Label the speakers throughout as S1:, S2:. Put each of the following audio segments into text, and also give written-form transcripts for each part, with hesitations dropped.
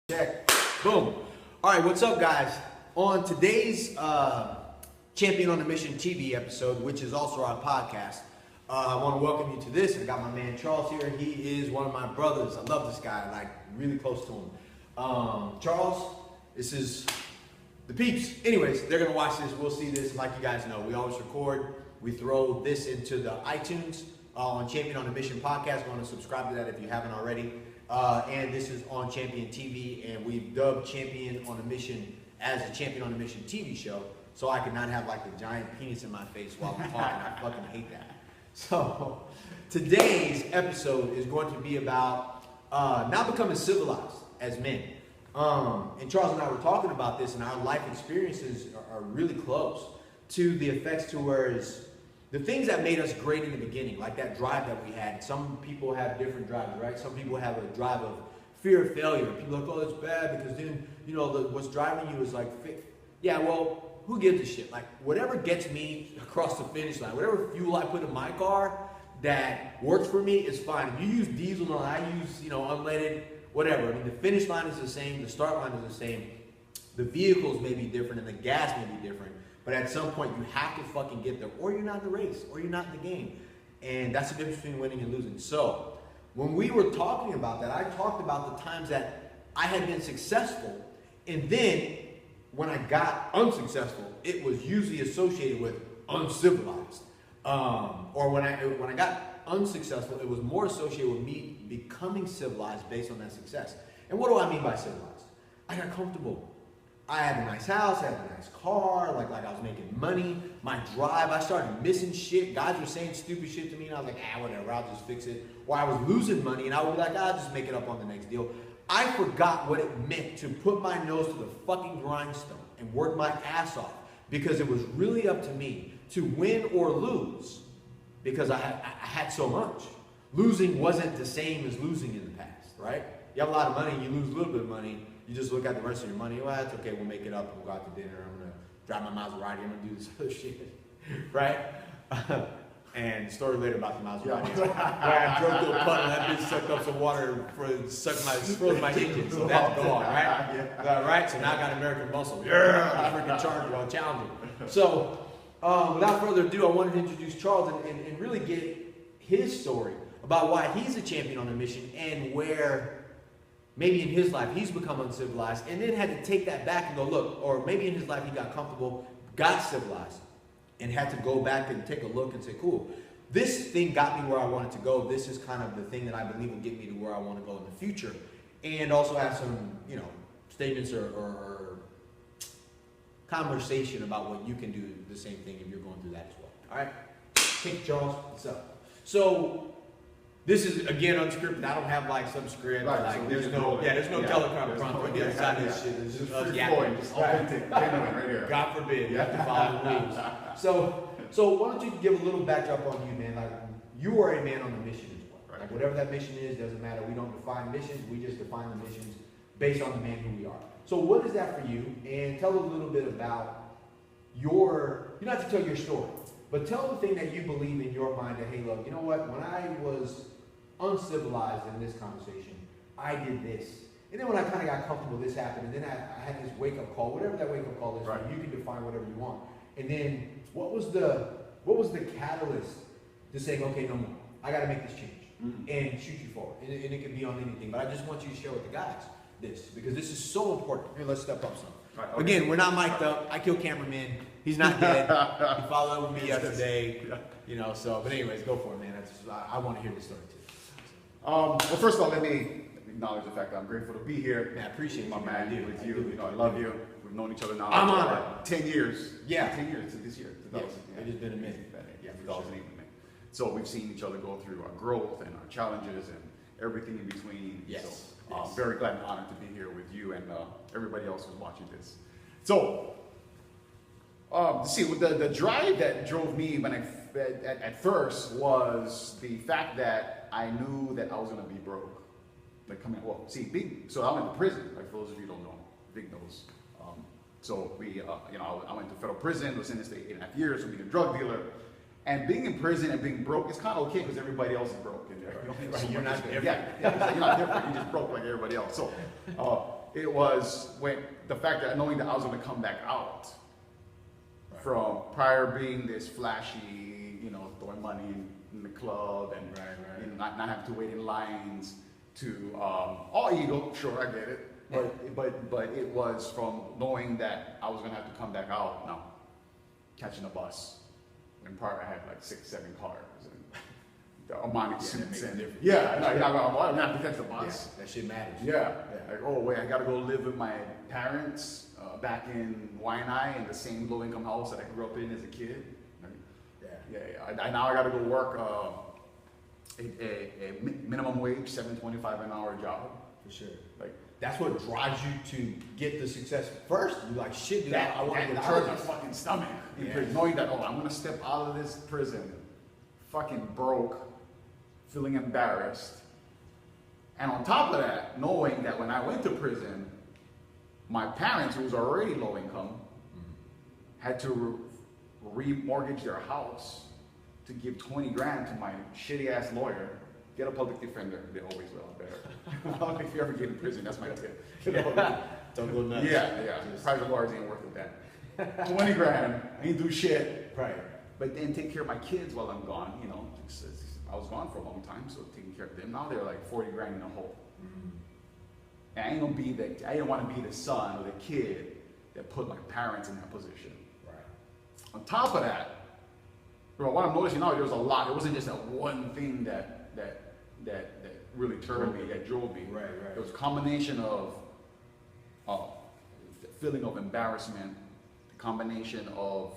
S1: Check. Boom. All right, what's up, guys? On today's Champion on a Mission TV episode, which is also our podcast, I want to welcome you to this. I got my man Charles here. He is one of my brothers. I love this guy, like really close to him. Charles, this is the peeps. Anyways, they're going to watch this. We'll see this. Like you guys know, we always record. We throw this into the iTunes on Champion on a Mission podcast. Go and subscribe to that if you haven't already. And this is on Champion TV, and we've dubbed Champion on a Mission as a Champion on a Mission TV show, so I could not have like a giant penis in my face while I'm talking. I fucking hate that. So today's episode is going to be about not becoming civilized as men. And Charles and I were talking about this, and our life experiences are really close to the effects to whereas the things that made us great in the beginning, like that drive that we had. Some people have different drives, right? Some people have a drive of fear of failure. People are like, oh, it's bad because then, you know, what's driving you is like, yeah, well, who gives a shit? Like, whatever gets me across the finish line, whatever fuel I put in my car that works for me is fine. If you use diesel and I use, you know, unleaded, whatever. I mean, the finish line is the same. The start line is the same. The vehicles may be different and the gas may be different. But at some point, you have to fucking get there, or you're not in the race, or you're not in the game. And that's the difference between winning and losing. So, when we were talking about that, I talked about the times that I had been successful, and then when I got unsuccessful, it was usually associated with uncivilized. Or when I got unsuccessful, it was more associated with me becoming civilized based on that success. And what do I mean by civilized? I got comfortable. I had a nice house, I had a nice car, like I was making money. My drive, I started missing shit. Guys were saying stupid shit to me, and I was like, whatever, I'll just fix it. Or I was losing money, and I would be like, I'll just make it up on the next deal. I forgot what it meant to put my nose to the fucking grindstone and work my ass off, because it was really up to me to win or lose, because I had so much. Losing wasn't the same as losing in the past, right? You have a lot of money, you lose a little bit of money. You just look at the rest of your money. Well, that's okay. We'll make it up. We'll go out to dinner. I'm going to drive my Maserati. I'm going to do this other shit. Right? And story later about the Maserati. Where I drove to a puddle. That bitch sucked up some water froze my engine. So that's gone, right? Right? So now I got American muscle. Yeah, I'm freaking Charger. I'll challenge him. So without further ado, I wanted to introduce Charles and really get his story about why he's a champion on a mission and where maybe in his life he's become uncivilized and then had to take that back and go, look, or maybe in his life he got comfortable, got civilized, and had to go back and take a look and say, cool, this thing got me where I wanted to go. This is kind of the thing that I believe will get me to where I want to go in the future. And also have some, you know, statements or conversation about what you can do the same thing if you're going through that as well. All right? Hey, Charles, what's up? So, this is, again, unscripted. I don't have, like, some script.
S2: Right,
S1: like,
S2: so
S1: there's no teleprompter on the other side of this shit. It's just us yapping.
S2: Just authentic, genuine right here.
S1: God forbid. You have to follow the rules. So why don't you give a little backdrop on you, man? Like, you are a man on a mission as well.
S2: Right.
S1: Like, whatever that mission is, doesn't matter. We don't define missions. We just define the missions based on the man who we are. So what is that for you? And tell a little bit about you don't have to tell your story, but tell the thing that you believe in your mind that, hey, look, you know what? When I was uncivilized in this conversation, I did this. And then when I kind of got comfortable, this happened. And then I had this wake-up call, whatever that wake-up call is, right. You can define whatever you want. And then what was the catalyst to saying, okay, no more. I got to make this change and shoot you forward. And it can be on anything. But I just want you to share with the guys this, because this is so important. Here, let's step up some. Right, okay. Again, we're not mic'd up. I killed cameraman. He's not dead. He followed up with me yesterday. You know, so, but anyways, go for it, man. I want to hear this story too.
S2: Well, first of all, let me acknowledge the fact that I'm grateful to be here.
S1: Man, I appreciate
S2: my
S1: you,
S2: man.
S1: man.
S2: With you, you know, I love you. We've known each other now.
S1: I'm on
S2: for 10 years.
S1: Yeah,
S2: 10 years to this year.
S1: Yes. It has been a minute.
S2: Yeah, 2008. So we've seen each other go through our growth and our challenges and everything in between.
S1: Yes.
S2: So I'm very glad and honored to be here with you and everybody else who's watching this. So, see, the drive that drove me when at first was the fact that I knew that I was going to be broke. Like so I went to prison. Like for those of you who don't know, Vic knows. So I went to federal prison. Was sentenced to 8.5 years for being a drug dealer. And being in prison and being broke is kind of okay because everybody else is broke in there.
S1: Right. You're not different.
S2: Yeah, you're not different. You're just broke like everybody else. So it was when the fact that knowing that I was going to come back out from prior being this flashy, you know, throwing money in the club and you know, not having to wait in lines to all ego. Sure, I get it. But it was from knowing that I was going to have to come back out now, catching a bus. And prior I had like 6, 7 cars. The Armani suits and I'm gonna have to catch the bus.
S1: Yeah, that shit matters.
S2: Yeah. Like, oh wait, I gotta go live with my parents back in Waianae in the same low income house that I grew up in as a kid. Now I gotta go work a minimum wage, $7.25 an hour job.
S1: For sure.
S2: Like
S1: that's what drives you to get the success first. You like shit, dude. I want to get out
S2: turns
S1: of
S2: my
S1: this.
S2: fucking stomach. Knowing that I'm gonna step out of this prison, fucking broke, feeling embarrassed. And on top of that, knowing that when I went to prison, my parents, who was already low income, had to remortgage their house to give 20 grand to my shitty ass lawyer. Get a public defender. They always will. Better. If you ever get in prison, that's my tip.
S1: Don't go nuts.
S2: Yeah. Private lawyers ain't worth it that. 20 grand. I ain't do shit.
S1: Right.
S2: But then take care of my kids while I'm gone, you know. I was gone for a long time, so taking care of them. Now they're like 40 grand in a hole. And I didn't want to be the son or the kid that put my parents in that position.
S1: Right.
S2: On top of that, bro, what I'm noticing now, there was a lot. It wasn't just that one thing that really turned me, that drove me.
S1: Right.
S2: It was a combination of feeling of embarrassment, the combination of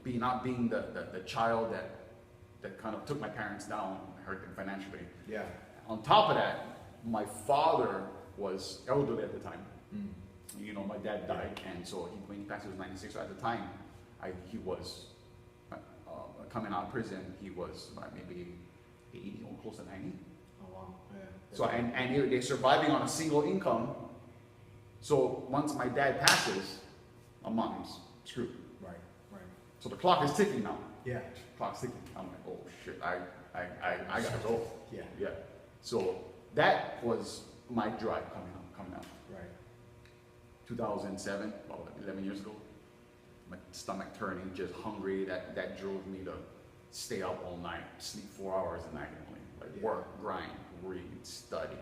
S2: not being the child that kind of took my parents down, hurt them financially. Yeah. On top of that, my father was elderly at the time. You know, my dad died, and so when he passed, he was 96. So at the time, he was coming out of prison. He was maybe 80 or close to 90.
S1: Oh wow! Yeah.
S2: So and they're surviving on a single income. So once my dad passes, my mom's screwed. Right. So the clock is ticking now. Yeah. Clock's ticking. I'm like, oh shit, I gotta go. Yeah. So that was my drive coming out. Right. 2007, about 11 years ago. My stomach turning, just hungry. That drove me to stay up all night, sleep 4 hours a night only. Like work, grind, read, study.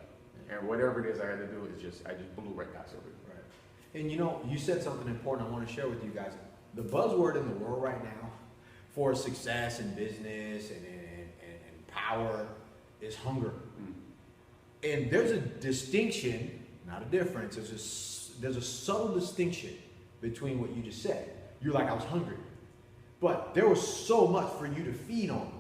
S2: And whatever it is I had to do, I just blew right past it.
S1: Right. And you know, you said something important I want to share with you guys. The buzzword in the world right now for success in business and power is hunger. And there's a distinction, not a difference, there's a subtle distinction between what you just said. You're like, I was hungry. But there was so much for you to feed on.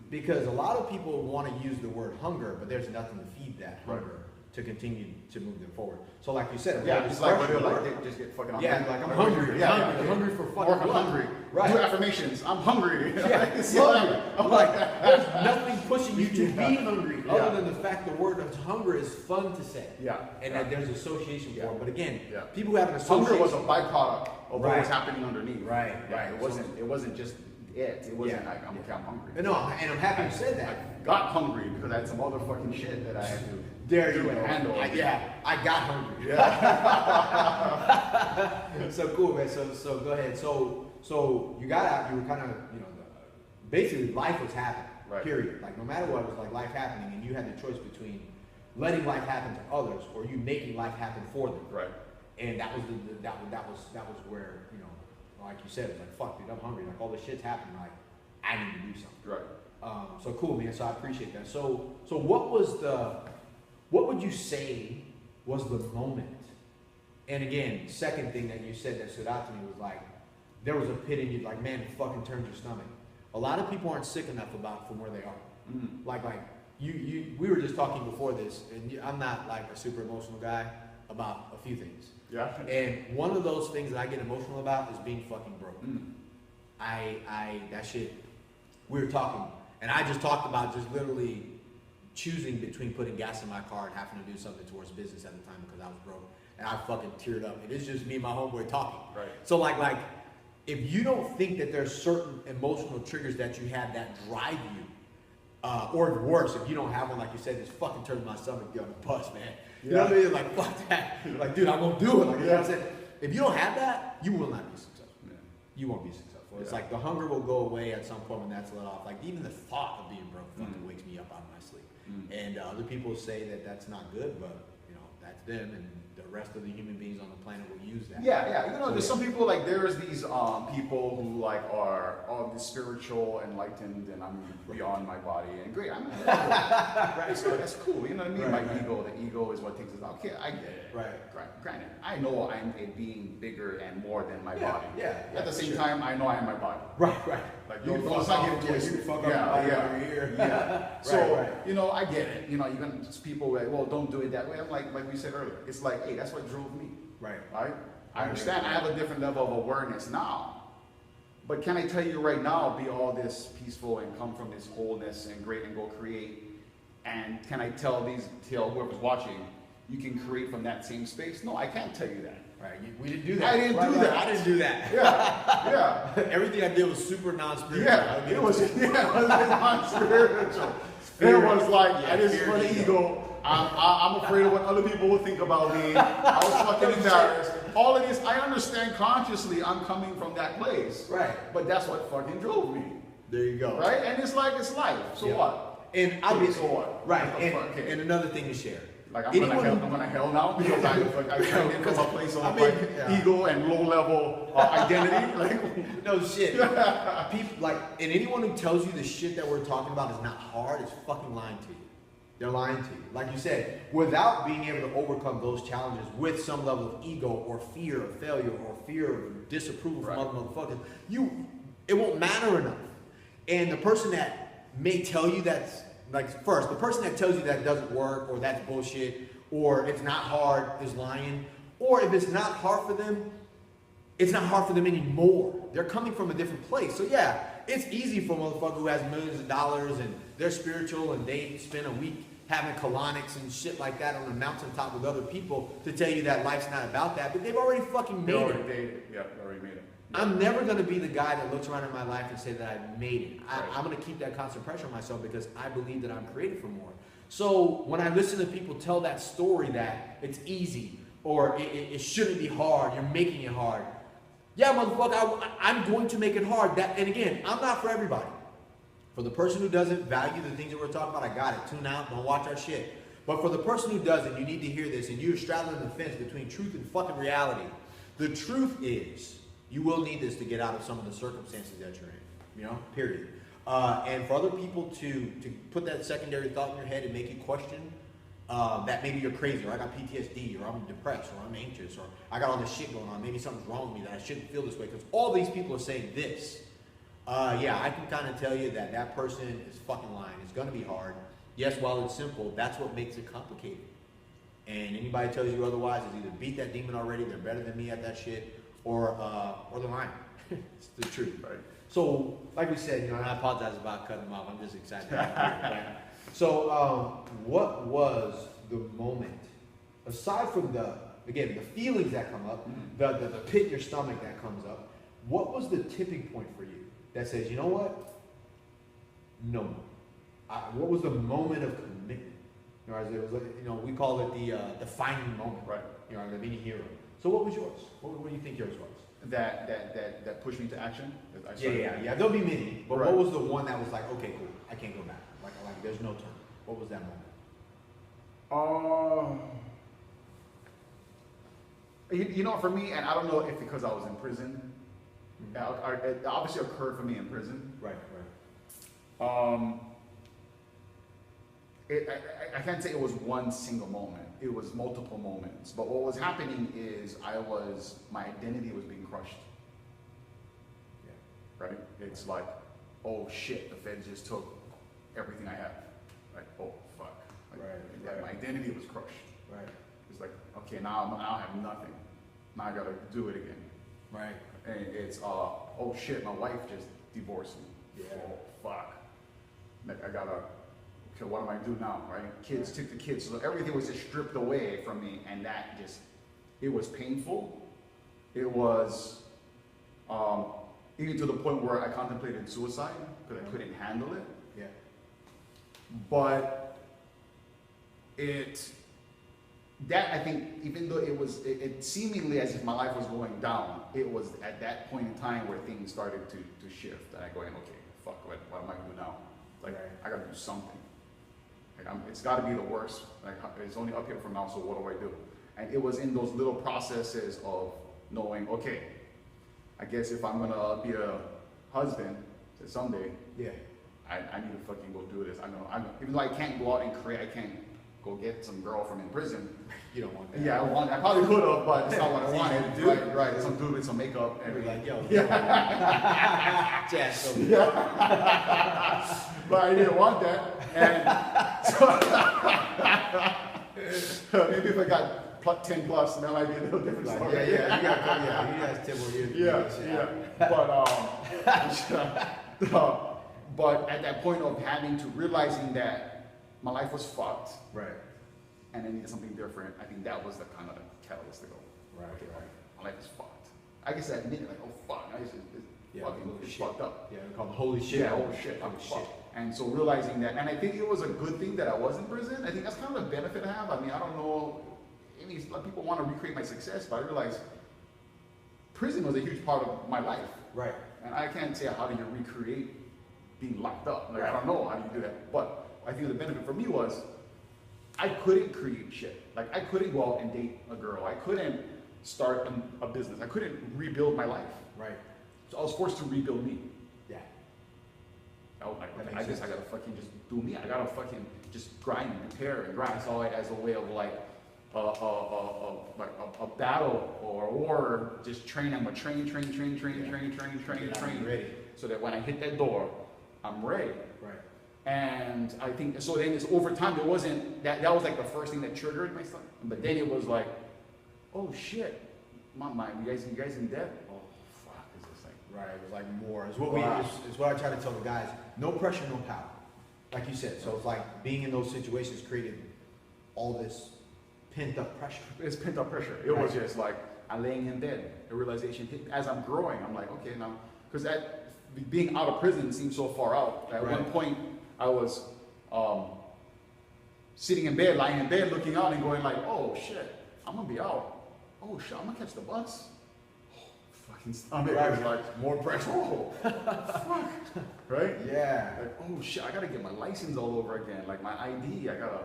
S1: Because a lot of people want to use the word hunger, but there's nothing to feed that hunger to continue to move them forward. So like you said,
S2: it's like they just get fucking hungry.
S1: Yeah, like I'm hungry. I'm hungry for fucking
S2: I'm hungry. Right. Do affirmations. I'm hungry.
S1: I'm like, there's nothing pushing you to be hungry other than the fact the word of hunger is fun to say. And that there's association for it. But again, people who have an association.
S2: Hunger was a byproduct of what was happening underneath.
S1: Right.
S2: It wasn't just it. It wasn't like I'm hungry.
S1: No, and I'm happy you said that.
S2: I got hungry because I had some other fucking shit that I had to
S1: do
S2: and handle.
S1: I got hungry. So cool, man. So go ahead. So you got out. You were kind of basically life was happening. Right. Period. Like no matter what, it was like life happening, and you had the choice between letting life happen to others or you making life happen for them. Right. And that was that was where like you said, it's like fuck, dude, I'm hungry. Like all this shit's happening. Like I need to do something. Right. So cool, man. So I appreciate that. So what would you say was the moment? And again, second thing that you said that stood out to me was like there was a pit in you, like man, it fucking turns your stomach. A lot of people aren't sick enough from where they are. Like we were just talking before this, and I'm not like a super emotional guy about a few things. Yeah. And one of those things that I get emotional about is being fucking broke. That shit. We were talking, and I just talked about just literally choosing between putting gas in my car and having to do something towards business at the time because I was broke, and I fucking teared up. And it's just me and my homeboy talking. Right. So like, if you don't think that there's certain emotional triggers that you have that drive you Or worse, if you don't have one, like you said, this fucking turns my stomach on the bus, man. You know what I mean? Like, fuck that. Like, dude, I'm gonna do it. Like, you know what I'm saying? If you don't have that, you will not be successful. Yeah. You won't be successful. It's like the hunger will go away at some point when that's let off. Like, even the thought of being broke fucking wakes me up out of my sleep. And other people say that that's not good, but you know, that's them, and the rest of the human beings on the planet will use that.
S2: Yeah. You know, there's some people like there's these people who like are all this spiritual, enlightened, and I'm beyond my body and great. I'm that's cool. You know what I mean? My ego, the ego is what takes us out. Okay, I get it.
S1: Right.
S2: Granted, I know I'm a being bigger and more than my body.
S1: Yeah.
S2: At the same time, I know I am my body.
S1: Right.
S2: Like
S1: You
S2: don't not get twisted.
S1: You fuck up your body over here.
S2: Yeah. So you know, I get it. You know, even people like, well, don't do it that way. I'm like we said earlier. It's like, hey, that's what drove me. Right. I understand. I have a different level of awareness now. But can I tell you right now, be all this peaceful and come from this wholeness and great and go create? And can I tell whoever's watching, you can create from that same space? No, I can't tell you that.
S1: Right. We didn't do that.
S2: I didn't do that.
S1: I didn't do that.
S2: Yeah.
S1: Everything I did was super non-spiritual.
S2: Yeah. It was non-spiritual. It was like, I just for the ego. I'm afraid of what other people will think about me. I was fucking embarrassed. All of this, I understand consciously I'm coming from that place.
S1: Right.
S2: But that's what fucking drove me.
S1: There you go.
S2: Right? And it's like, it's life. So what?
S1: And obviously,
S2: so what?
S1: Right. And another thing to share.
S2: Like I'm gonna hell now because I came from a place of ego and low level identity. Like
S1: no shit. People like, and anyone who tells you the shit that we're talking about is not hard is fucking lying to you. They're lying to you. Like you said, without being able to overcome those challenges with some level of ego or fear of failure or fear of disapproval from other motherfuckers, it won't matter enough. And the person that may tell you that's like, first, the person that tells you that doesn't work or that's bullshit or it's not hard is lying. Or if it's not hard for them, it's not hard for them anymore. They're coming from a different place. So yeah, it's easy for a motherfucker who has millions of dollars and they're spiritual and they spend a week having colonics and shit like that on a mountaintop with other people to tell you that life's not about that, but they've already fucking made it.
S2: Yeah, they already made it.
S1: I'm never going to be the guy that looks around in my life and say that I've made it. I'm going to keep that constant pressure on myself because I believe that I'm created for more. So when I listen to people tell that story that it's easy or it shouldn't be hard, you're making it hard. Yeah, motherfucker, I'm going to make it hard. And again, I'm not for everybody. For the person who doesn't value the things that we're talking about, I got it. Tune out, don't watch our shit. But for the person who doesn't, you need to hear this, and you're straddling the fence between truth and fucking reality. The truth is, you will need this to get out of some of the circumstances that you're in, you know, period. And for other people to put that secondary thought in your head and make you question that maybe you're crazy, or I got PTSD, or I'm depressed, or I'm anxious, or I got all this shit going on, maybe something's wrong with me that I shouldn't feel this way, because all these people are saying this. Yeah, I can kind of tell you that that person is fucking lying. It's going to be hard. Yes, while it's simple, that's what makes it complicated. And anybody tells you otherwise is either beat that demon already, they're better than me at that shit, or they're lying. It's the truth, right? So, like we said, you know, and I apologize about cutting them off. I'm just excited. Right? So, what was the moment, aside from the feelings that come up, the pit in your stomach that comes up, what was the tipping point for you that says, you know what? No more. What was the moment of commitment? You know, as it was, you know, we call it the defining moment, right? You know, the mini hero. So what was yours? What do you think yours was?
S2: That pushed me to action.
S1: Yeah. There'll be many, but what was the one that was like, okay, cool, I can't go back. Like there's no turn. What was that moment?
S2: You know, for me, and I don't know if because I was in prison, it obviously occurred for me in prison.
S1: Right.
S2: I can't say it was one single moment. It was multiple moments. But what was happening is my identity was being crushed. Yeah. Right? It's like, oh shit, the feds just took everything I have. Like, oh fuck. Like, my identity was crushed. Right. It's like, okay, now I have nothing. Now I gotta do it again. Right. And it's, oh shit, my wife just divorced me. Yeah. Oh fuck. Like I gotta, okay, what am I do now, right? Kids took the kids, so everything was just stripped away from me, and that just, it was painful. It was, even to the point where I contemplated suicide, because I couldn't handle it. Yeah. But I think, even though it seemingly as if my life was going down, it was at that point in time where things started to shift. And I go, okay, fuck, what am I gonna do now? Like, I gotta do something. Like, it's gotta be the worst. Like, it's only up here from now, so what do I do? And it was in those little processes of knowing, okay, I guess if I'm gonna be a husband someday,
S1: yeah,
S2: I need to fucking go do this. Even though I can't go out and create, I can't go get some girl from in prison.
S1: You don't want that.
S2: Yeah, I probably could have, but it's not what I
S1: It's
S2: wanted.
S1: easy to do.
S2: Right, some dude with some makeup and
S1: You're like, yo,
S2: yeah.
S1: Jazz, so
S2: But I didn't want that, and so maybe if I got 10 plus, that might be a little different
S1: like,
S2: story.
S1: you guys 10 more years.
S2: But at that point of realizing that my life was fucked,
S1: Right.
S2: and I needed something different, I think that was the kind of the catalyst to go.
S1: Right.
S2: Okay, my life is fucked. I guess I admit it, like, oh fuck, it's fucked up.
S1: Yeah, we call it holy shit.
S2: Yeah, holy shit, I'm fucked. And so realizing that, and I think it was a good thing that I was in prison. I think that's kind of a benefit I have. I mean, I don't know, a lot of people want to recreate my success, but I realized prison was a huge part of my life.
S1: Right.
S2: And I can't say how do you recreate being locked up. Like,
S1: Right.
S2: I don't know how do you do that. But I think the benefit for me was I couldn't create shit. Like, I couldn't go out and date a girl. I couldn't start a business. I couldn't rebuild my life.
S1: Right.
S2: So I was forced to rebuild me.
S1: Yeah.
S2: I guess I gotta fucking just do me. I gotta fucking just grind and prepare and grind. I saw it as a way of like a battle or a war. Just train. I'm gonna train.
S1: Ready.
S2: So that when I hit that door, I'm ready.
S1: Right.
S2: And I think so. Then it's over time. It wasn't that. That was like the first thing that triggered my stuff. But then it was like, oh shit, my mind. You guys in debt? Oh fuck, is this like?
S1: Right. It was like more. It's what I try to tell the guys. No pressure, no power. Like you said. So it's like being in those situations created all this pent up pressure.
S2: It's pent up pressure. It was just like I'm laying in bed. The realization hit as I'm growing. I'm like, okay, now, because being out of prison seemed so far out. At one point, I was sitting in bed, lying in bed, looking out and going like, oh shit, I'm gonna be out. Oh shit, I'm gonna catch the bus. Oh, fucking stomach was like more pressure. Oh, fuck. Right?
S1: Yeah.
S2: Like, oh shit, I gotta get my license all over again. Like my ID, I gotta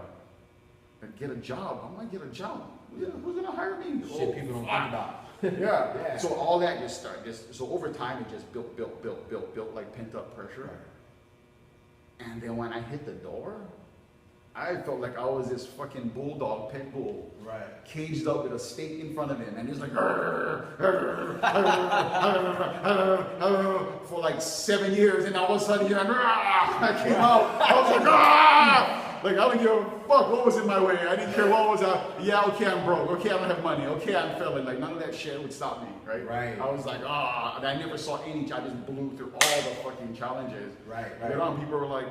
S2: get a job. How am I get a job? Who's gonna hire me?
S1: Shit people don't think about.
S2: Yeah. So all that just started. So over time, it just built like pent up pressure.
S1: Right.
S2: And then when I hit the door, I felt like I was this fucking bulldog, pit bull, caged up with a stake in front of him, and he's like, for like 7 years, and all of a sudden, I came out. I was like, like, I don't give a fuck what was in my way. I didn't care what was out. Yeah, okay, I'm broke. Okay, I don't have money. Okay, I'm failing. Like, none of that shit would stop me, right?
S1: Right.
S2: I was like, and I never saw any. I just blew through all the fucking challenges.
S1: Right.
S2: Later on, people were like,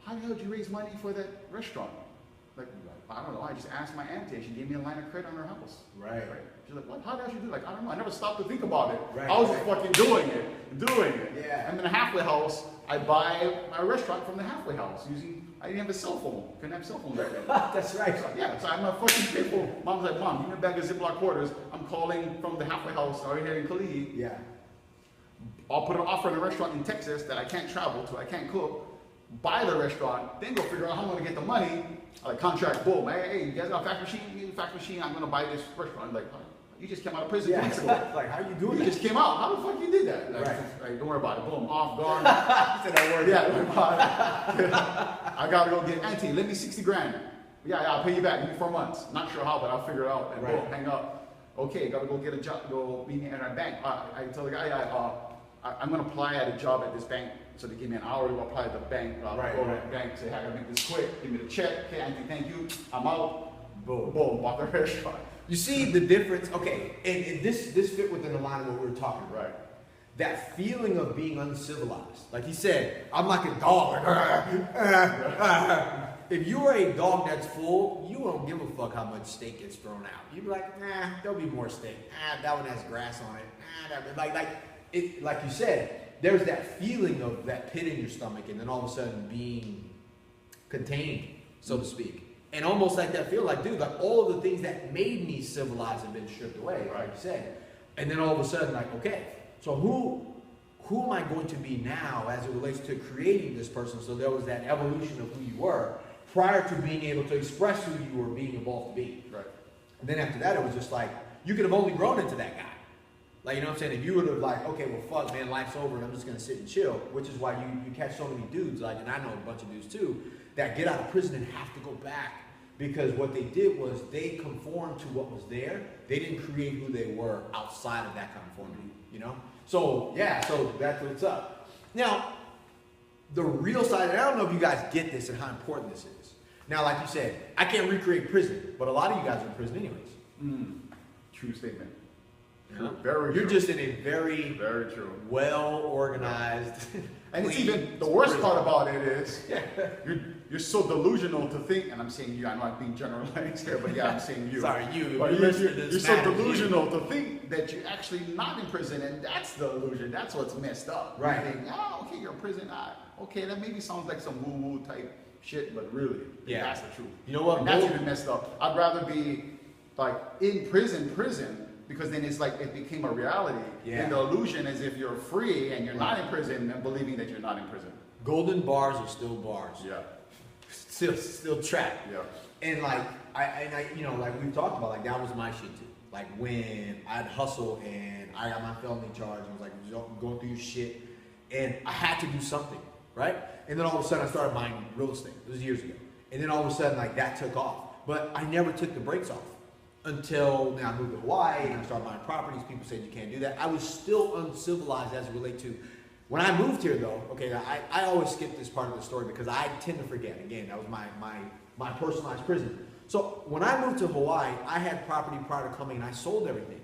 S2: how the hell did you raise money for that restaurant? Like, I don't know. I just asked my auntie. She gave me a line of credit on her house.
S1: Right.
S2: She's like, what? How did you do? Like, I don't know. I never stopped to think about it.
S1: Right.
S2: I was just fucking doing it.
S1: Yeah.
S2: And then the halfway house, I buy my restaurant from the halfway house I didn't have a cell phone. Couldn't have a cell phone back then.
S1: That's right.
S2: So I'm a fucking people. Mom's like, Mom, give me a bag of Ziploc quarters. I'm calling from the halfway house out here in Khalid.
S1: Yeah.
S2: I'll put an offer in a restaurant in Texas that I can't travel to, I can't cook. Buy the restaurant, then go figure out how I'm gonna get the money. Like contract, boom. Hey, you guys got a fax machine? You need a fax machine? I'm gonna buy this restaurant. Like, you just came out of prison 2 weeks ago.
S1: Like, how you doing
S2: You
S1: that?
S2: just came out. How the fuck you did that? Like,
S1: Right.
S2: Don't worry about it. Boom, off, gone.
S1: He said that word.
S2: Yeah, don't worry about it. I gotta go get auntie. Lend me 60 grand. Yeah, I'll pay you back. Give me 4 months. Not sure how, but I'll figure it out. And boom, hang up. Okay, gotta go get a job. Go meet me at our bank. I tell the guy, I'm gonna apply at a job at this bank. So they give me an hour to apply at the bank. Go to the bank, say, hey, I gotta make this quick. Give me the check. Okay, auntie, thank you. I'm out. Boom, bought the restaurant.
S1: You see the difference? Okay, and this fit within the line of what we were talking about.
S2: Right.
S1: That feeling of being uncivilized. Like he said, I'm like a dog. If you're a dog that's full, you don't give a fuck how much steak gets thrown out. You'd be like, there'll be more steak. That one has grass on it. Like you said, there's that feeling of that pit in your stomach, and then all of a sudden being contained, so to speak. And almost like that feel like, dude, like all of the things that made me civilized have been stripped away, like you said. And then all of a sudden, like, okay, so who am I going to be now as it relates to creating this person? So there was that evolution of who you were prior to being able to express who you were being evolved to be.
S2: Right.
S1: And then after that, it was just like, you could have only grown into that guy. Like, you know what I'm saying? If you would have like, okay, well, fuck, man, life's over and I'm just going to sit and chill, which is why you catch so many dudes, like, and I know a bunch of dudes too, that get out of prison and have to go back because what they did was they conformed to what was there. They didn't create who they were outside of that conformity, you know? So, yeah, so that's what's up. Now, the real side, and I don't know if you guys get this and how important this is. Now, like you said, I can't recreate prison, but a lot of you guys are in prison anyways.
S2: True statement.
S1: Yeah.
S2: Very
S1: You're
S2: true.
S1: just in a very
S2: true.
S1: well organized.
S2: And it's even the worst part about it is you're so delusional to think, and I'm saying you, I'm not being generalized here, but yeah, I'm saying you.
S1: Sorry, you.
S2: But
S1: You're
S2: so delusional to think that you're actually not in prison, and that's the illusion. That's what's messed up.
S1: Right.
S2: You think, oh, okay, you're in prison. Okay, that maybe sounds like some woo-woo type shit, but really, that's the truth.
S1: You know what?
S2: And that's even messed up. I'd rather be like in prison, because then it's like it became a reality.
S1: Yeah.
S2: And the illusion is if you're free and you're not in prison and believing that you're not in prison.
S1: Golden bars are still bars.
S2: Yeah.
S1: Still trapped.
S2: Yeah.
S1: And like I you know, like we've talked about, like that was my shit too. Like when I'd hustle and I got my felony charge and was like going through your shit and I had to do something, right? And then all of a sudden I started buying real estate. It was years ago. And then all of a sudden like that took off. But I never took the brakes off. Until now I moved to Hawaii and I started buying properties. People said you can't do that. I was still uncivilized as it relates to when I moved here though. Okay, I always skip this part of the story because I tend to forget. Again, that was my personalized prison. So when I moved to Hawaii, I had property prior to coming and I sold everything.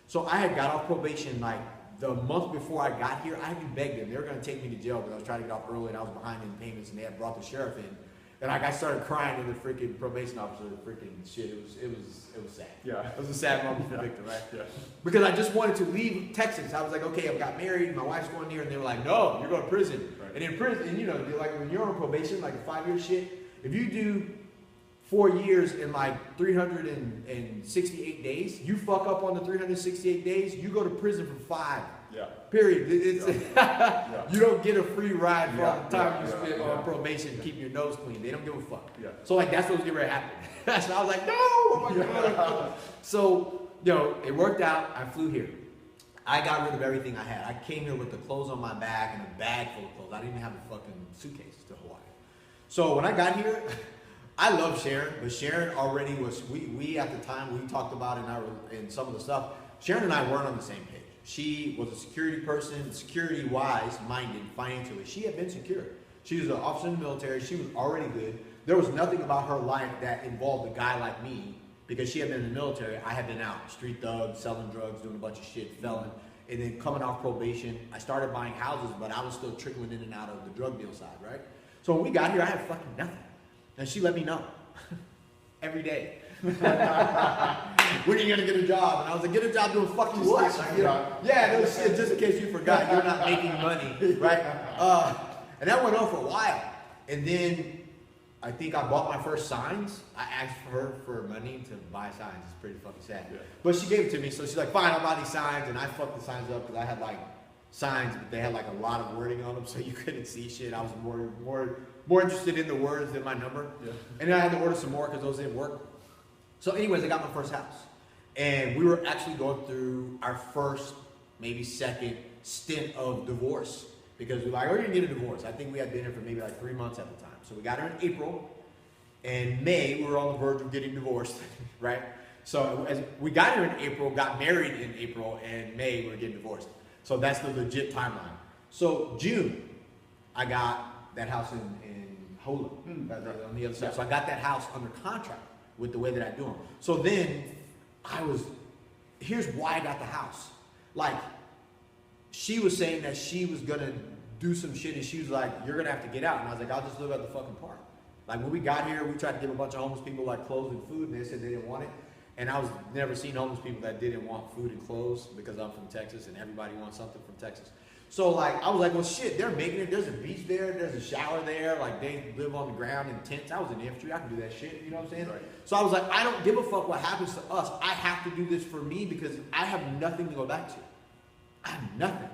S1: So I had got off probation like the month before I got here. I even begged them. They were going to take me to jail because I was trying to get off early and I was behind in payments and they had brought the sheriff in. And like I started crying to the freaking probation officer, freaking shit. It was sad.
S2: Yeah.
S1: It was a sad moment for the victim, right?
S2: Yeah.
S1: Because I just wanted to leave Texas. I was like, okay, I've got married, my wife's going here, and they were like, no, you're going to prison.
S2: Right.
S1: And in prison, and you know, like when you're on probation, like a 5-year shit, if you do 4 years in like 368 days, you fuck up on the 368 days, you go to prison for 5.
S2: Yeah.
S1: Period. It's you don't get a free ride for all the time you
S2: Yeah.
S1: spend on probation keeping your nose clean. They don't give a fuck.
S2: Yeah.
S1: So like that's what was getting ready to happen. So I was like, no, oh my God. So, you know, it worked out. I flew here. I got rid of everything I had. I came here with the clothes on my back and a bag full of clothes. I didn't even have a fucking suitcase to Hawaii. So when I got here, I love Sharon, but Sharon already was, we at the time, we talked about it in some of the stuff, Sharon and I weren't on the same page. She was a security person, security-wise minded financially. She had been secure. She was an officer in the military. She was already good. There was nothing about her life that involved a guy like me because she had been in the military. I had been out, street thug, selling drugs, doing a bunch of shit, felon. And then coming off probation, I started buying houses, but I was still trickling in and out of the drug deal side, right? So when we got here, I had fucking nothing. And she let me know every day. When are you gonna get a job? And I was like, get a job doing fucking what? Like, you know, yeah, no shit, just in case you forgot, you're not making money, right? And that went on for a while. And then I think I bought my first signs. I asked her for money to buy signs. It's pretty fucking sad. Yeah. But she gave it to me, so she's like, fine, I'll buy these signs. And I fucked the signs up because I had like signs, but they had like a lot of wording on them, so you couldn't see shit. I was more interested in the words than my number. Yeah. And then I had to order some more because those didn't work. So anyways, I got my first house. And we were actually going through our first, maybe second stint of divorce. Because we were like, we're going to get a divorce. I think we had been here for maybe like 3 months at the time. So we got her in April. And May, we were on the verge of getting divorced, right? So as we got her in April, got married in April, and May, we were getting divorced. So that's the legit timeline. So June, I got that house in Holo, on the other side. So I got that house under contract with the way that I do them. So then here's why I got the house. Like, she was saying that she was gonna do some shit and she was like, you're gonna have to get out. And I was like, I'll just live at the fucking park. Like when we got here, we tried to give a bunch of homeless people like clothes and food and they said they didn't want it. And I was never seen homeless people that didn't want food and clothes because I'm from Texas and everybody wants something from Texas. So like, I was like, well, shit, they're making it. There's a beach there. There's a shower there. Like they live on the ground in tents. I was in the infantry. I can do that shit. You know what I'm saying?
S2: Right.
S1: So I was like, I don't give a fuck what happens to us. I have to do this for me because I have nothing to go back to. I have nothing.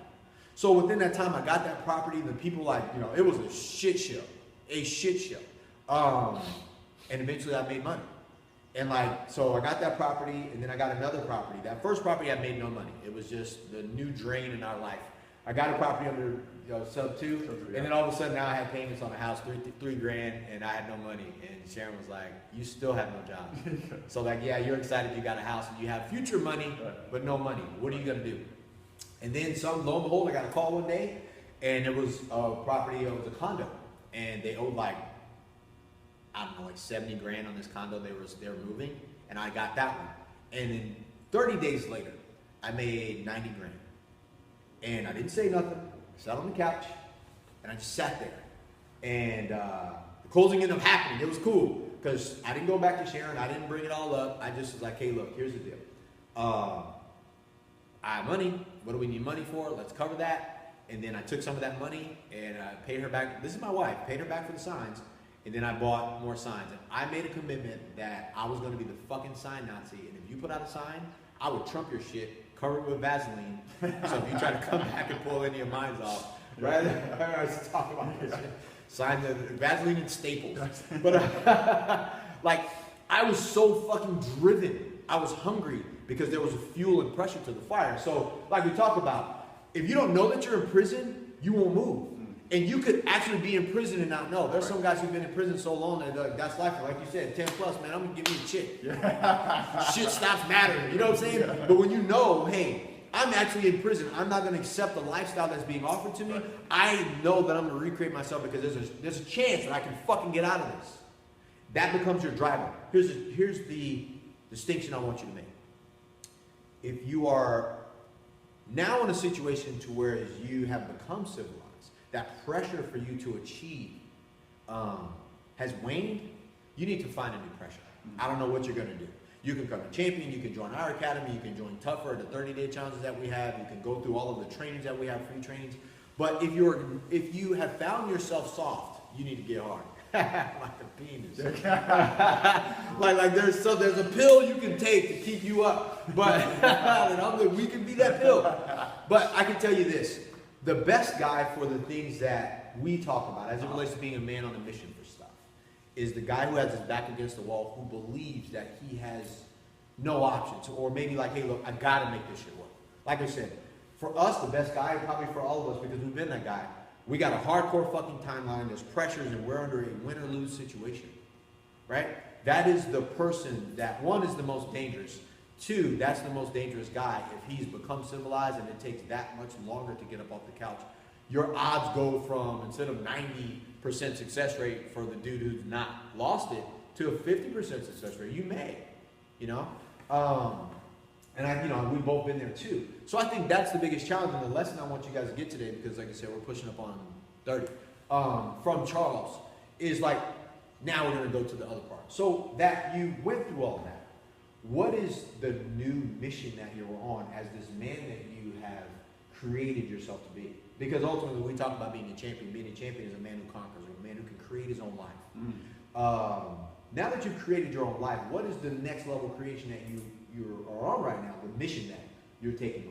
S1: So within that time, I got that property. The people like, you know, it was a shit show. A shit show. And eventually I made money. And like, so I got that property and then I got another property. That first property I made no money. It was just the new drain in our life. I got a property under, you know, sub 2, and then all of a sudden now I had payments on the house, three grand, and I had no money. And Sharon was like, you still have no job. So like, yeah, you're excited you got a house and you have future money, but no money. What are you gonna do? And then lo and behold, I got a call one day, and it was a property, it was a condo, and they owed like, I don't know, like 70 grand on this condo they were moving, and I got that one. And then 30 days later, I made 90 grand. And I didn't say nothing. I sat on the couch, and I just sat there. And the closing ended up happening. It was cool, because I didn't go back to Sharon. I didn't bring it all up. I just was like, hey, look, here's the deal. I have money. What do we need money for? Let's cover that. And then I took some of that money, and I paid her back. This is my wife. Paid her back for the signs. And then I bought more signs. And I made a commitment that I was going to be the fucking sign Nazi. And if you put out a sign, I would trump your shit, cover it with Vaseline. So if you try to come back and pull any of mine off, right? I was talking about this shit. Sign the Vaseline and Staples. But like, I was so fucking driven. I was hungry because there was a fuel and pressure to the fire. So like we talk about, if you don't know that you're in prison, you won't move. And you could actually be in prison and not know. There's some guys who've been in prison so long that like, that's life. Like you said, 10 plus, man, I'm gonna give you a chick. Shit stops mattering. You know what I'm saying? Yeah. But when you know, hey, I'm actually in prison. I'm not gonna accept the lifestyle that's being offered to me. Right. I know that I'm gonna recreate myself because there's a chance that I can fucking get out of this. That becomes your driver. Here's the distinction I want you to make. If you are now in a situation to where you have become civilized, that pressure for you to achieve has waned, you need to find a new pressure. I don't know what you're gonna do. You can become a champion, you can join our academy, you can join Tougher, the 30-day challenges that we have, you can go through all of the trainings that we have, free trainings. But if you have found yourself soft, you need to get hard. Like a penis. like there's a pill you can take to keep you up. But and we can be that pill. But I can tell you this. The best guy for the things that we talk about as it relates to being a man on a mission for stuff is the guy who has his back against the wall, who believes that he has no options, or maybe like, hey, look, I gotta make this shit work. Like I said, for us, the best guy, probably for all of us, because we've been that guy, we got a hardcore fucking timeline, there's pressures, and we're under a win or lose situation, right? That is the person that, one, is the most dangerous. Two, that's the most dangerous guy. If he's become civilized and it takes that much longer to get up off the couch, your odds go from, instead of 90% success rate for the dude who's not lost it, to a 50% success rate. You may, you know? And we've both been there too. So I think that's the biggest challenge, and the lesson I want you guys to get today, because like I said, we're pushing up on 30, from Charles, is like, now we're gonna go to the other part. So that you went through all that. What is the new mission that you're on as this man that you have created yourself to be? Because ultimately, we talk about being a champion. Being a champion is a man who conquers, or a man who can create his own life. Now that you've created your own life, what is the next level of creation that you are on right now, the mission that you're taking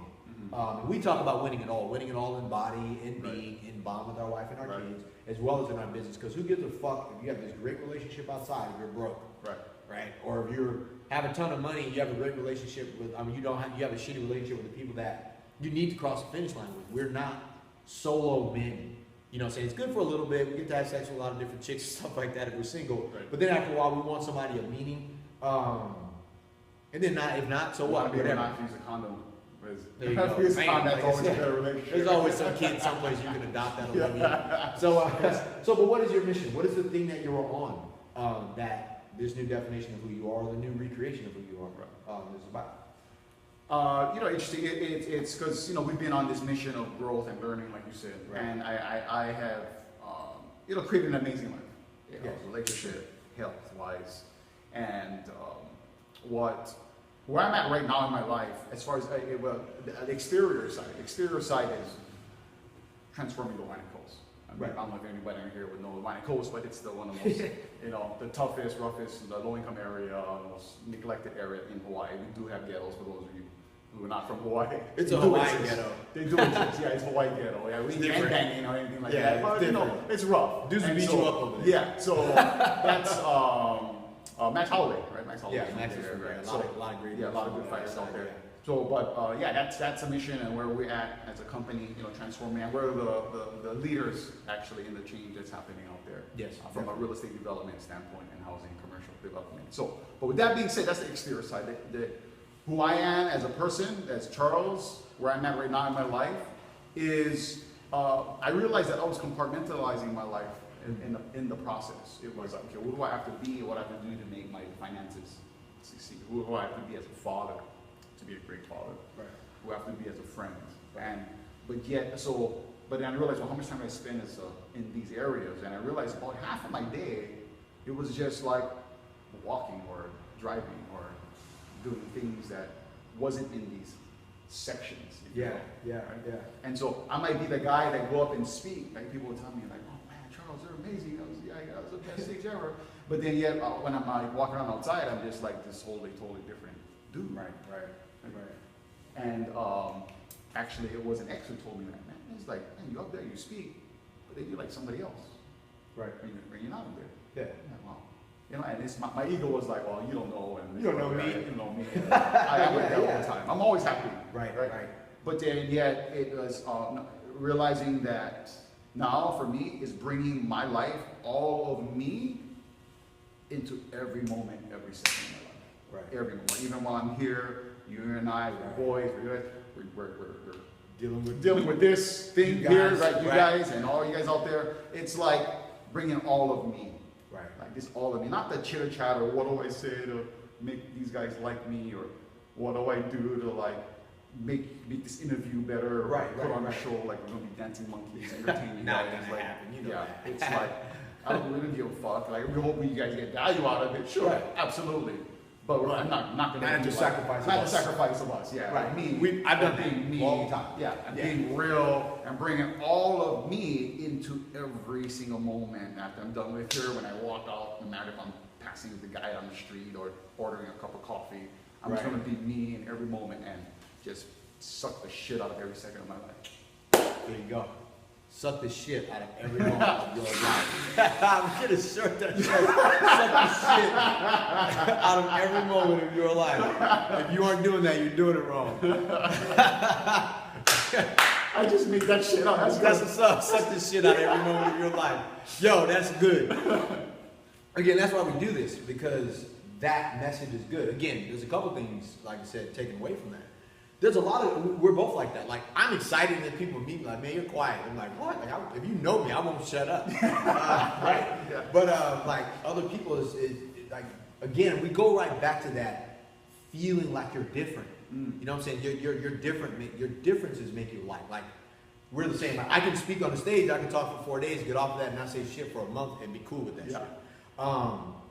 S1: on? We talk about winning it all in body, in being, in bond with our wife and our kids, as well as in our business. Because who gives a fuck if you have this great relationship outside if you're broke? Right? Or if you have a ton of money, you have a great relationship with, you have a shitty relationship with the people that you need to cross the finish line with. We're not solo men. You know what I'm saying? It's good for a little bit. We get to have sex with a lot of different chicks and stuff like that if we're single. Right. But then after a while, we want somebody of meaning. And then if not, so what?
S2: Whatever. Not to use a condom.
S1: There you go.
S2: That's always a better relationship.
S1: There's always some kid someplace you can adopt that'll live in. So, but what is your mission? What is the thing that you're on that this new definition of who you are, the new recreation of who you are, is about?
S2: Interesting. It's because we've been on this mission of growth and learning, like you said, and I have created an amazing life, relationship, health wise, and where I'm at right now in my life, as far as the exterior side is transforming the Atlantic coast. I mean,
S1: Right.
S2: I don't know if anybody in here would know the Atlantic coast, but it's still one of the most, the toughest, roughest, the low-income area, the most neglected area in Hawaii. We do have ghettos for those of you who are not from Hawaii.
S1: It's
S2: They
S1: a
S2: do
S1: Hawaii
S2: exist.
S1: ghetto.
S2: They do exist. Yeah, it's Hawaii ghetto. Yeah, we ain't
S1: different.
S2: gangbanging or anything like
S1: Yeah,
S2: that. But
S1: it's different.
S2: it's rough.
S1: Dudes will
S2: And
S1: beat
S2: so-
S1: you up over there.
S2: Yeah, so that's Max Holloway, right? Max Holloway.
S1: Yeah, Max is
S2: there,
S1: from there.
S2: right?
S1: A lot of great.
S2: Yeah, a lot of good fights out there. So, but that's a mission, and where we're at as a company, transforming, and we're the leaders actually in the change that's happening out there.
S1: Yes,
S2: From a real estate development standpoint and housing, commercial development. So, but with that being said, that's the exterior side. Who I am as a person, as Charles, where I'm at right now in my life, is I realized that I was compartmentalizing my life in the process. It was like, okay, who do I have to be? What I have to do to make my finances succeed? Who do I have to be as a father to be a great father?
S1: Right.
S2: Who I have to be as a friend? But then I realized, well, how much time I spend in these areas? And I realized about half of my day, it was just like walking or driving or doing things that wasn't in these sections. if you
S1: Yeah,
S2: will,
S1: yeah,
S2: right?
S1: yeah.
S2: And so I might be the guy that go up and speak. Like people will tell me, like, "Oh man, Charles, you're amazing. That was the best stage ever." But then yet when I'm like walking around outside, I'm just like this totally different dude.
S1: Right.
S2: And actually, it was an ex who told me that. Man, it's like, man, you up there, you speak, but then you're like somebody else.
S1: Right.
S2: When you're not up there.
S1: Yeah.
S2: Yeah, well, and it's my ego was like, well, you don't know, and
S1: You don't know me.
S2: You don't know me. And I am like that all the time. I'm always happy.
S1: Right.
S2: But then yet it was realizing that now for me is bringing my life, all of me, into every moment, every second of my life.
S1: Right.
S2: Every moment. Even while I'm here, you and I, we're boys, we're dealing with this thing
S1: You
S2: here,
S1: guys,
S2: right? You
S1: right.
S2: guys and all you guys out there. It's like bringing all of me.
S1: Right.
S2: Like this all of me. Not the chitter chatter, what do I say to make these guys like me, or what do I do to like make this interview better, or
S1: Right,
S2: put on
S1: right.
S2: a show like we're gonna be dancing monkeys, entertaining you
S1: Not
S2: guys.
S1: gonna
S2: Like,
S1: happen, you know
S2: yeah,
S1: that.
S2: it's like I don't really give a fuck. Like we hope you guys get value out of it. Sure,
S1: Right.
S2: absolutely. But I'm not gonna
S1: Not
S2: do
S1: the
S2: like-
S1: sacrifice of
S2: Not the
S1: us.
S2: sacrifice of us. Yeah,
S1: Right.
S2: Me.
S1: I've done
S2: being
S1: that
S2: me
S1: all the time.
S2: Yeah, and
S1: Yeah.
S2: being real and bringing all of me into every single moment after I'm done with here. When I walk out, no matter if I'm passing the guy on the street or ordering a cup of coffee, I'm just
S1: Right.
S2: gonna be me in every moment and just suck the shit out of every second of my life.
S1: There you go. Suck the shit out of every moment of your life. I'm gonna shirt that shit. Suck the shit out of every moment of your life. If you aren't doing that, you're doing it wrong.
S2: I just made that shit up.
S1: That's what's up. Suck the shit out of every moment of your life. Yo, that's good. Again, that's why we do this, because that message is good. Again, there's a couple things, like I said, taken away from that. There's a lot of, we're both like that. Like, I'm excited that people meet me, like, man, you're quiet. I'm like, what? Like, if you know me, I won't shut up. Right?
S2: Yeah.
S1: But, like, other people is like, again, we go right back to that feeling like you're different. You know what I'm saying? You're different. Your differences make you like we're the same. Like, I can speak on the stage, I can talk for 4 days, get off of that, and not say shit for a month and be cool with that
S2: Yeah.
S1: shit.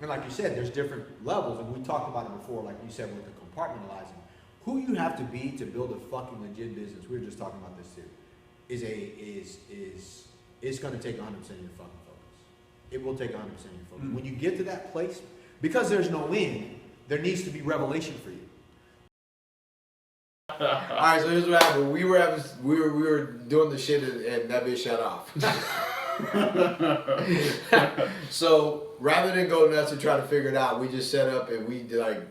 S1: And like you said, there's different levels, and we talked about it before, like you said, with the compartmentalizing. Who you have to be to build a fucking legit business, we were just talking about this too, is it's gonna take 100% of your fucking focus. It will take 100% of your focus. When you get to that place, because there's no end, there needs to be revelation for you.
S3: All right, so here's what happened. We were doing the shit and that bitch shut off. So rather than go nuts and try to figure it out, we just set up and we like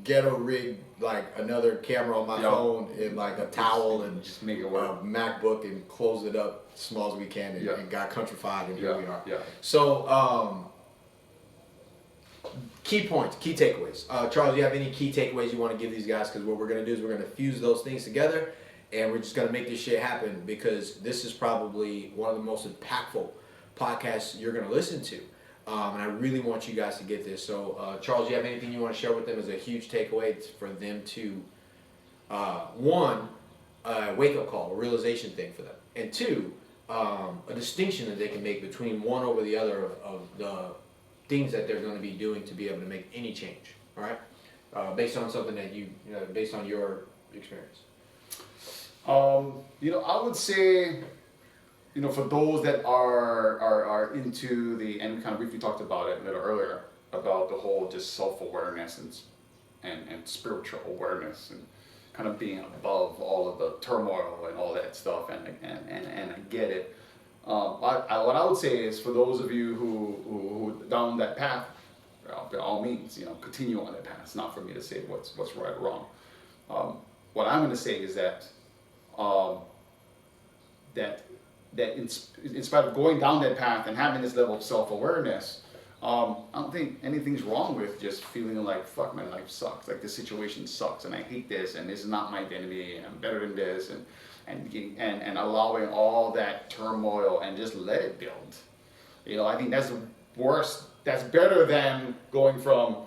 S3: ghetto rig like another camera on my phone and like a towel and
S2: Just make it
S3: a
S2: work.
S3: MacBook and close it up as small as we can and,
S2: Yeah.
S3: and got countrified and here we are.
S2: Yeah.
S3: So key points, key takeaways. Charles, do you have any key takeaways you want to give these guys? Because what we're going to do is we're going to fuse those things together and we're just going to make this shit happen, because this is probably one of the most impactful podcasts you're going to listen to. And I really want you guys to get this. So, Charles, do you have anything you want to share with them as a huge takeaway for them to, one, a wake-up call, a realization thing for them, and two, a distinction that they can make between one over the other of the things that they're going to be doing to be able to make any change, all right? Based on something that based on your experience.
S2: I would say you know, for those that are into and we kind of briefly talked about it a little earlier about the whole just self-awareness and spiritual awareness and kind of being above all of the turmoil and all that stuff, and I get it. What I would say is, for those of you who down that path, by all means, you know, continue on that path. It's not for me to say what's right or wrong. What I'm going to say is that in spite of going down that path and having this level of self-awareness, I don't think anything's wrong with just feeling like, fuck, my life sucks. Like, this situation sucks, and I hate this, and this is not my identity, and I'm better than this, and allowing all that turmoil and just let it build. You know, I think that's the worst. That's better than going from,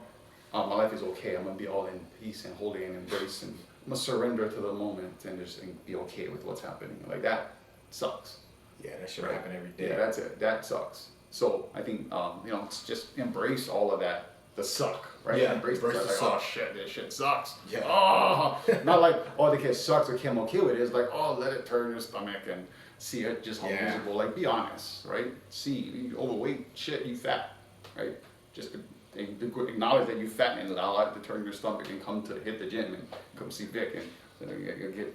S2: my life is okay, I'm gonna be all in peace and holy and embrace, and I'm gonna surrender to the moment and just be okay with what's happening. Like, that sucks.
S3: Yeah, that should happen every day.
S2: Yeah, that's it. That sucks. So I think, you know, it's just embrace all of that, the suck, right?
S3: Yeah,
S2: embrace the
S3: the
S2: suck.
S3: suck.
S2: Oh shit, this shit sucks.
S3: Yeah.
S2: Oh, not like, oh, the kid sucks, okay, I'm okay with it. It's like, oh, let it turn your stomach and see it just how miserable. Like, be honest, right? See, you overweight, shit, you fat, right? Just acknowledge that you fat and allow it to turn your stomach and come to hit the gym and come see Vic and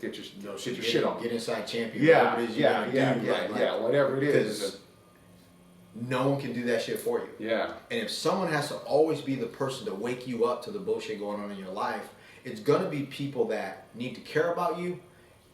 S2: get your shit on.
S3: Get inside champion.
S2: Yeah,
S3: whatever it is
S2: whatever it is.
S3: Because no one can do that shit for you.
S2: Yeah.
S3: And if someone has to always be the person to wake you up to the bullshit going on in your life, it's gonna be people that need to care about you,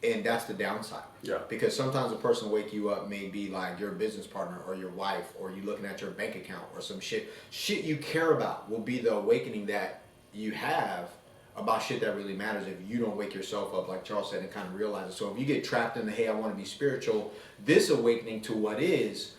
S3: and that's the downside.
S2: Yeah.
S3: Because sometimes the person wake you up may be like your business partner or your wife, or you looking at your bank account or some shit. Shit you care about will be the awakening that you have about shit that really matters if you don't wake yourself up, like Charles said, and kind of realize it. So if you get trapped in the, hey, I want to be spiritual, this awakening to what is,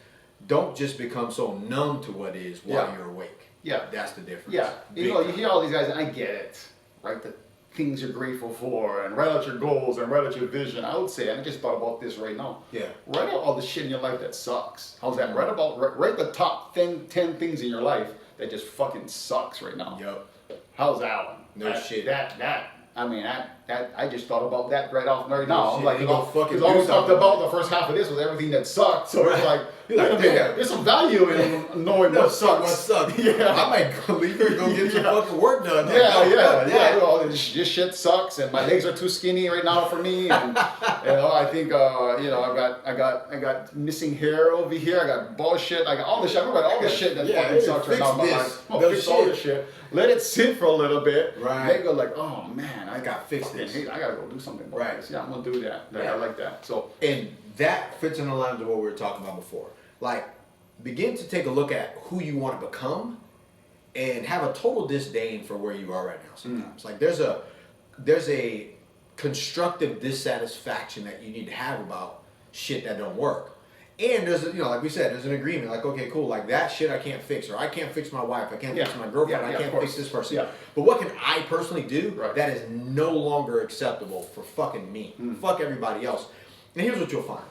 S3: don't just become so numb to what is while you're awake.
S2: Yeah.
S3: That's the difference.
S2: Yeah. You know, you hear all these guys, and I get it, right? The things you're grateful for, and write out your goals, and write out your vision. I would say, and I just thought about this right now.
S3: Yeah.
S2: Write out all the shit in your life that sucks. How's that? Write the top 10 things in your life that just fucking sucks right now.
S3: Yep.
S2: How's that one?
S3: No shit.
S2: I just thought about that right now. I'm like,
S3: fucking
S2: all we talked about the first half of this was everything that sucked. So it's like, damn, there's some value in knowing what sucks.
S3: What sucks.
S2: Yeah.
S3: I might go leave here and go get some fucking work done.
S2: Yeah. Well, this shit sucks, and my legs are too skinny right now for me. And I think I got missing hair over here. I got bald shit. I got all the shit. I got all the shit that fucking sucks right now in my life. I'm gonna fix all this shit. Let it sit for a little bit.
S3: Right.
S2: They go like, oh man, I
S3: gotta fix this.
S2: I gotta go do something about
S3: right.
S2: this. Yeah, I'm gonna do that.
S3: Yeah.
S2: I like that. So,
S3: and that fits in the lines of what we were talking about before. Like, begin to take a look at who you want to become, and have a total disdain for where you are right now. Sometimes, like there's a constructive dissatisfaction that you need to have about shit that don't work. And there's, like we said, there's an agreement. Like, okay, cool. Like that shit I can't fix, or I can't fix my wife, I can't fix my girlfriend, I can't fix this person. Yeah. But what can I personally do that is no longer acceptable for fucking me? Fuck everybody else. And here's what you'll find: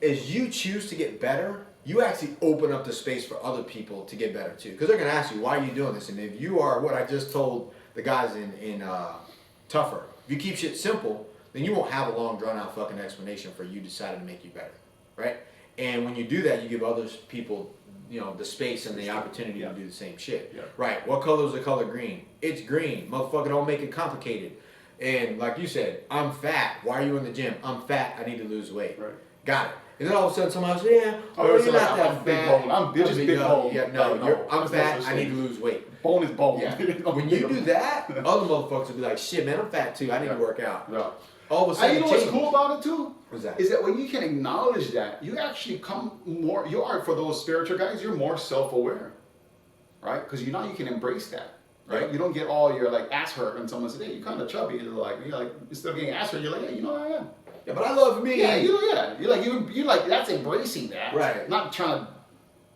S3: as you choose to get better, you actually open up the space for other people to get better too. Because they're gonna ask you, why are you doing this? And if you are what I just told the guys in Tougher, if you keep shit simple, then you won't have a long drawn out fucking explanation for you deciding to make you better, right? And when you do that, you give other people, the space and the opportunity to do the same shit. Yeah. Right. What color is the color green? It's green. Motherfucker, don't make it complicated. And like you said, I'm fat. Why are you in the gym? I'm fat. I need to lose weight. Right. Got it. And then all of a sudden somebody else, you're not that fat.
S2: I'm just big bone.
S3: Yeah, I'm fat. I need to lose weight.
S2: Bone is bone.
S3: Yeah. When you do that, other motherfuckers will be like, shit, man, I'm fat too. I need to work out. Yeah. All of a sudden,
S2: you know what's cool about it too?
S3: What's that?
S2: Is that when you can acknowledge that, you actually come more. You are, for those spiritual guys, you're more self-aware, right? Because you can embrace that, right? You don't get all your ass hurt when someone says, "Hey, you're kind of chubby." You're like instead of getting ass hurt, you're like, "Yeah, I am."
S3: Yeah, but I love me.
S2: Yeah, you're like that's embracing that,
S3: right?
S2: Not trying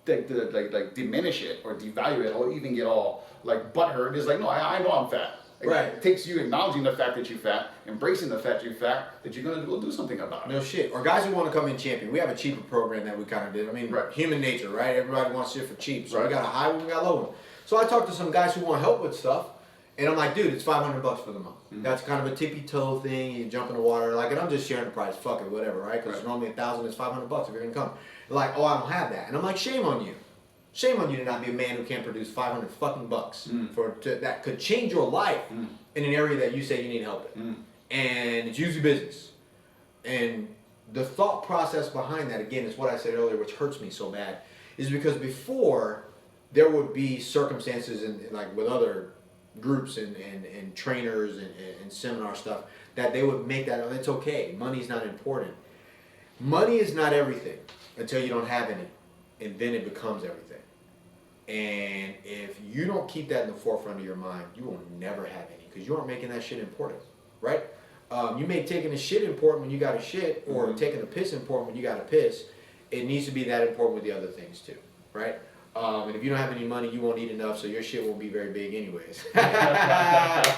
S2: to diminish it or devalue it or even get all butthurt. It's like, no, I know I'm fat.
S3: Right.
S2: It takes you acknowledging the fact that you're fat, embracing the fact you're fat, that you're going to go do something about it.
S3: No shit. Or guys who want to come in champion. We have a cheaper program that we kind of did. I mean, human nature, right? Everybody wants shit for cheap. So we got a high one, we got a low one. So I talked to some guys who want help with stuff, And I'm like, dude, it's $500 for the month. That's kind of a tippy toe thing. You jump in the water, like, and I'm just sharing the price. Fuck it, whatever, right? Because normally $1,000 is $500 if you're gonna come. They're like, oh, I don't have that, and I'm like, shame on you. Shame on you to not be a man who can't produce $500 fucking bucks that could change your life in an area that you say you need help in. And it's usually business. And the thought process behind that, again, is what I said earlier, which hurts me so bad, is because before there would be circumstances like with other groups and trainers and seminar stuff that they would make that, oh, it's okay, money's not important. Money is not everything until you don't have any, and then it becomes everything. And if you don't keep that in the forefront of your mind, you will never have any, because you aren't making that shit important, right? You make taking a shit important when you got a shit, or taking a piss important when you got a piss. It needs to be that important with the other things too, right? And if you don't have any money, you won't eat enough, so your shit won't be very big anyways. That's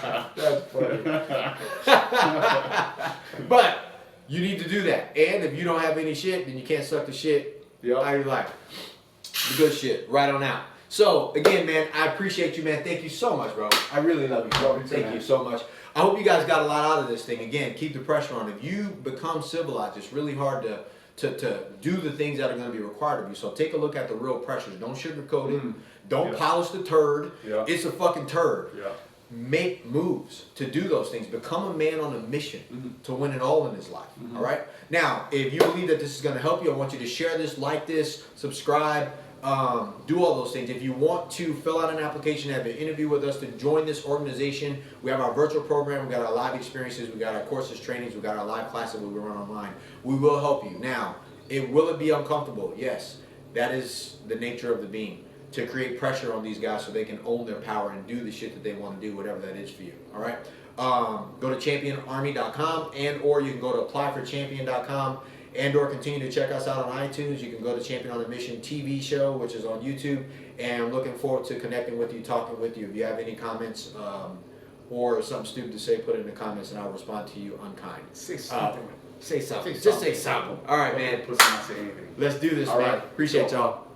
S3: funny. But you need to do that. And if you don't have any shit, then you can't suck the shit out of your life. The good shit, right on out. So, again, man, I appreciate you, man. Thank you so much, bro. I really love you, bro. Thank you so much. I hope you guys got a lot out of this thing. Again, keep the pressure on. If you become civilized, it's really hard to do the things that are going to be required of you. So take a look at the real pressures. Don't sugarcoat it. Don't polish the turd. It's a fucking turd. Make moves to do those things. Become a man on a mission to win it all in his life. All right? Now, if you believe that this is going to help you, I want you to share this, like this, subscribe, do all those things. If you want to fill out an application, have an interview with us to join this organization, we have our virtual program, we got our live experiences, we got our courses, trainings, we got our live classes we run online. We will help you. Now, will it be uncomfortable? Yes. That is the nature of the being. To create pressure on these guys so they can own their power and do the shit that they want to do, whatever that is for you. All right? Go to championarmy.com, and or you can go to applyforchampion.com, and or continue to check us out on iTunes. You can go to Champion on a Mission TV show, which is on YouTube, and I'm looking forward to connecting with you, talking with you. If you have any comments or something stupid to say, put it in the comments, and I'll respond to you unkind.
S2: Say something.
S3: Say something. Just say something. All right, man.
S2: Let's not say anything.
S3: Let's do this,
S2: All
S3: man.
S2: right.
S3: Appreciate y'all.